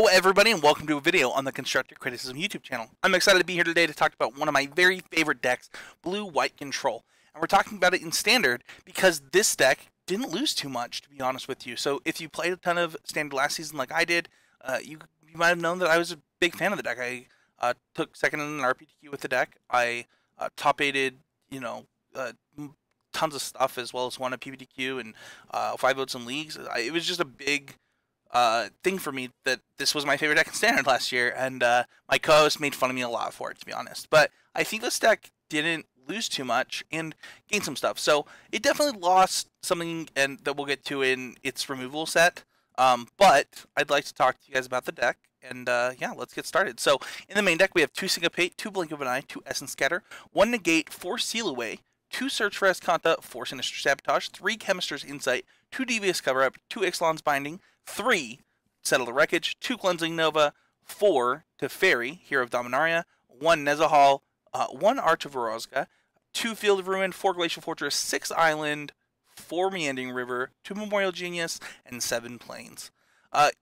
Hello everybody and welcome to a video on the Constructive Criticism YouTube channel. I'm excited to be here today to talk about one of my very favorite decks, Blue-White Control. And we're talking about it in Standard because this deck didn't lose too much, to be honest with you. So if you played a ton of Standard last season like I did, you might have known that I was a big fan of the deck. I took second in an RPTQ with the deck. I top-aided, tons of stuff as well as won a PPTQ and 5 votes in leagues. It was just a big thing for me that this was my favorite deck in Standard last year, and my co-host made fun of me a lot for it, to be honest. But I think this deck didn't lose too much and gained some stuff. So it definitely lost something, and that we'll get to in its removal set. But I'd like to talk to you guys about the deck, and yeah, let's get started. So in the main deck, we have 2 Syncopate, 2 Blink of an Eye, 2 Essence Scatter, 1 Negate, 4 Seal Away, 2 Search for Azcanta, 4 Sinister Sabotage, 3 Chemister's Insight, 2 Devious Cover-Up, 2 Ixalan's Binding, 3 Settle the Wreckage, 2 Cleansing Nova, 4 Teferi, Hero of Dominaria, 1 Nezahal, 1 Arch of Orazca, 2 Field of Ruin, 4 Glacial Fortress, 6 Island, 4 Meandering River, 2 Memorial Genius, and 7 Plains.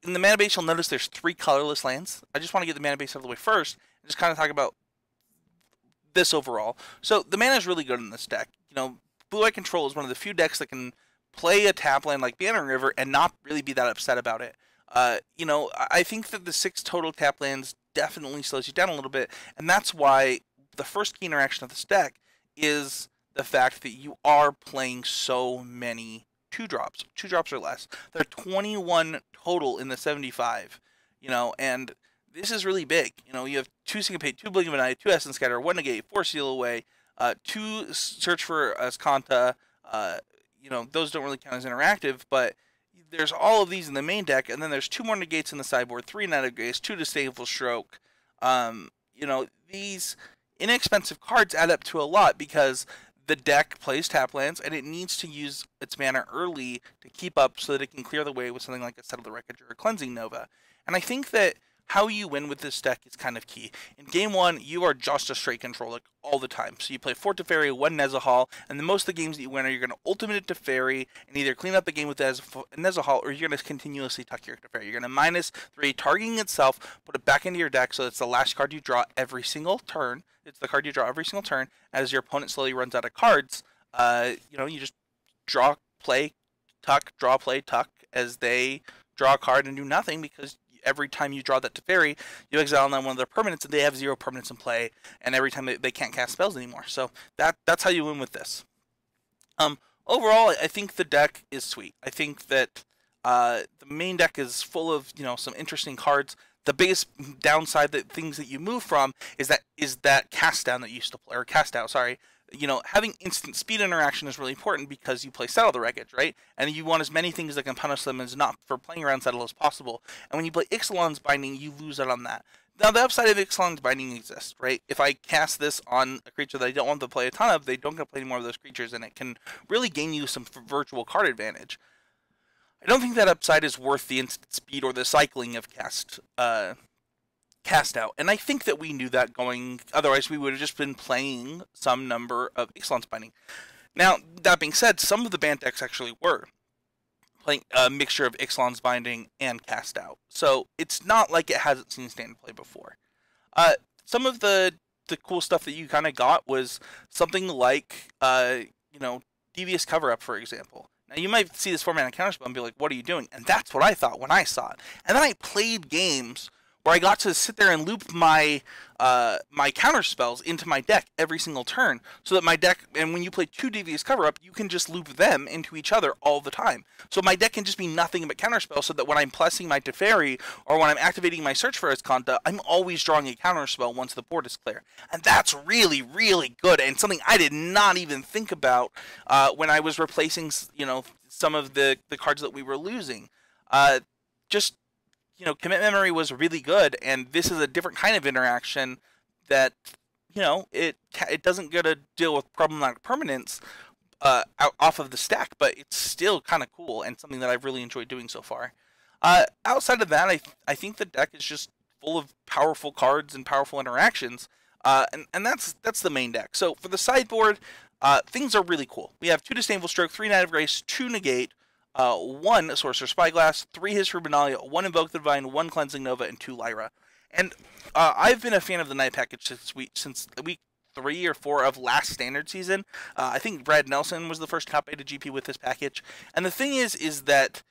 In the mana base, you'll notice there's 3 colorless lands. I just want to get the mana base out of the way first, and just kind of talk about this overall. So the mana is really good in this deck. Blue-White Control is one of the few decks that can play a tap land like Meandering River and not really be that upset about it. I think that the 6 total tap lands definitely slows you down a little bit, and that's why the first key interaction of this deck is the fact that you are playing so many 2-drops. 2-drops or less. There are 21 total in the 75, and this is really big. You have 2 Syncopate, 2 Blink of an Eye, 2 Essence Scatter, 1 Negate, 4 Seal Away, 2 Search for Azcanta. Those don't really count as interactive, but there's all of these in the main deck, and then there's 2 more Negates in the sideboard, 3 Knight of Grace, 2 Disdainful Stroke. These inexpensive cards add up to a lot because the deck plays tap lands, and it needs to use its mana early to keep up so that it can clear the way with something like a Settle the Wreckage or a Cleansing Nova. And I think that how you win with this deck is kind of key. In game 1, you are just a straight control deck all the time. So you play 4 Teferi, 1 Nezahal, and then most of the games that you win are you're going to ultimate it Teferi and either clean up the game with Nezahal, or you're going to continuously tuck your Teferi. You're going to -3, targeting itself, put it back into your deck so it's the last card you draw every single turn. It's the card you draw every single turn. As your opponent slowly runs out of cards, you just draw, play, tuck, draw, play, tuck, as they draw a card and do nothing, because every time you draw that Teferi, you exile on one of their permanents, and they have 0 permanents in play, and every time they can't cast spells anymore. So that's how you win with this. Overall, I think the deck is sweet. I think that the main deck is full of some interesting cards. The biggest downside, that things that you move from, is that cast down that you used to play, or cast out. Sorry. Having instant speed interaction is really important because you play Settle the Wreckage, right? And you want as many things that can punish them as not for playing around Settle as possible. And when you play Ixalan's Binding, you lose out on that. Now, the upside of Ixalan's Binding exists, right? If I cast this on a creature that I don't want to play a ton of, they don't get to play any more of those creatures, and it can really gain you some virtual card advantage. I don't think that upside is worth the instant speed or the cycling of cast out, and I think that we knew that going, otherwise we would have just been playing some number of Ixalan's Binding. Now, that being said, some of the banned decks actually were playing a mixture of Ixalan's Binding and cast out, so it's not like it hasn't seen Standard play before. Some of the cool stuff that you kind of got was something like, Devious Cover-Up, for example. Now, you might see this format on Counterspell and be like, what are you doing? And that's what I thought when I saw it. And then I played games where I got to sit there and loop my my counter spells into my deck every single turn, so that my deck, and when you play 2 Devious Cover-Up, you can just loop them into each other all the time. So my deck can just be nothing but counter spells, so that when I'm pressing my Teferi, or when I'm activating my Search for Azcanta, I'm always drawing a counter spell once the board is clear. And that's really, really good, and something I did not even think about when I was replacing, some of the cards that we were losing. Commit Memory was really good, and this is a different kind of interaction that, it doesn't get to deal with problematic permanents off of the stack, but it's still kind of cool and something that I've really enjoyed doing so far. Outside of that, I think the deck is just full of powerful cards and powerful interactions, and that's the main deck. So for the sideboard, things are really cool. We have 2 Disdainful Stroke, 3 Knight of Grace, 2 Negate, 1 Sorcerous Spyglass, 3 History of Benalia, 1 Invoke the Divine, 1 Cleansing Nova, and 2 Lyra. And I've been a fan of the Night package since week 3 or 4 of last standard season. I think Brad Nelson was the first top 8 to GP with this package. And the thing is that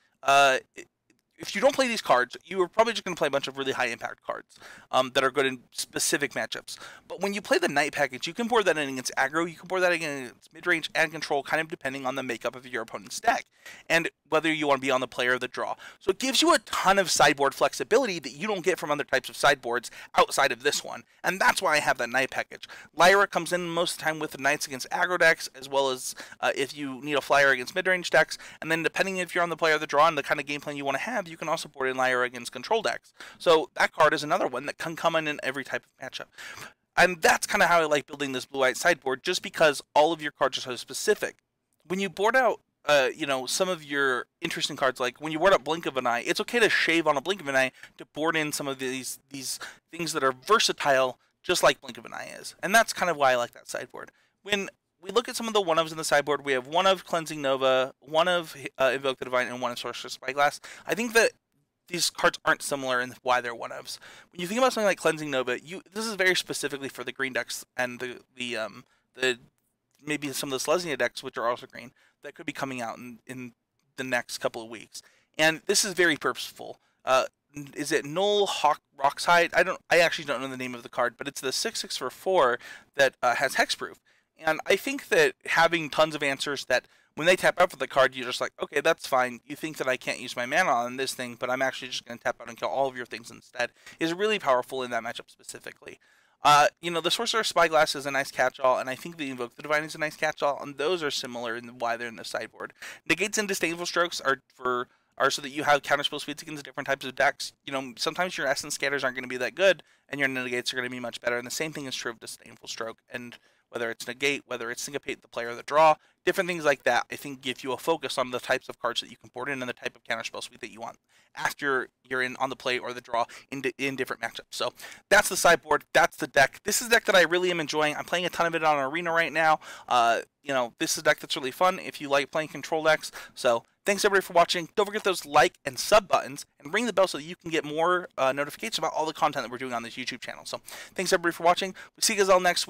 if you don't play these cards, you are probably just going to play a bunch of really high impact cards that are good in specific matchups. But when you play the Night package, you can board that in against aggro, you can board that against mid-range and control, kind of depending on the makeup of your opponent's deck, and whether you want to be on the play or the draw. So it gives you a ton of sideboard flexibility that you don't get from other types of sideboards outside of this one, and that's why I have that Night package. Lyra comes in most of the time with the Knights against aggro decks, as well as if you need a flyer against mid-range decks, and then depending if you're on the play or the draw and the kind of game plan you want to have, you can also board in Lyra against control decks. So that card is another one that can come in every type of matchup. And that's kind of how I like building this blue-white sideboard, just because all of your cards are so specific. When you board out some of your interesting cards, like when you board up Blink of an Eye, it's okay to shave on a Blink of an Eye to board in some of these things that are versatile, just like Blink of an Eye is. And that's kind of why I like that sideboard. When we look at some of the 1-ofs in the sideboard, we have 1 of Cleansing Nova, 1 of Invoke the Divine, and 1 of Sorcerous Spyglass. I think that these cards aren't similar in why they're 1-ofs. When you think about something like Cleansing Nova, this is very specifically for the green decks and the maybe some of the Selesnya decks, which are also green, that could be coming out in the next couple of weeks. And this is very purposeful. Is it Null Rockshide? I actually don't know the name of the card, but it's the 6/6 for 4 that has hexproof. And I think that having tons of answers that when they tap out for the card, you're just like, okay, that's fine. You think that I can't use my mana on this thing, but I'm actually just going to tap out and kill all of your things instead, is really powerful in that matchup specifically. The Sorcerous Spyglass is a nice catch-all, and I think the Invoke the Divine is a nice catch-all, and those are similar in why they're in the sideboard. Negates and Disdainful Strokes are so that you have counterspell speeds against different types of decks. Sometimes your Essence Scatters aren't going to be that good, and your Negates are going to be much better, and the same thing is true of Disdainful Stroke, and whether it's Negate, whether it's Syncopate the play or the draw, different things like that, I think give you a focus on the types of cards that you can board in and the type of counterspell suite that you want after you're in on the play or the draw in different matchups. So that's the sideboard, that's the deck. This is a deck that I really am enjoying. I'm playing a ton of it on Arena right now. This is a deck that's really fun if you like playing control decks. So thanks everybody for watching. Don't forget those like and sub buttons, and ring the bell so that you can get more notifications about all the content that we're doing on this YouTube channel. So thanks everybody for watching. We'll see you guys all next week.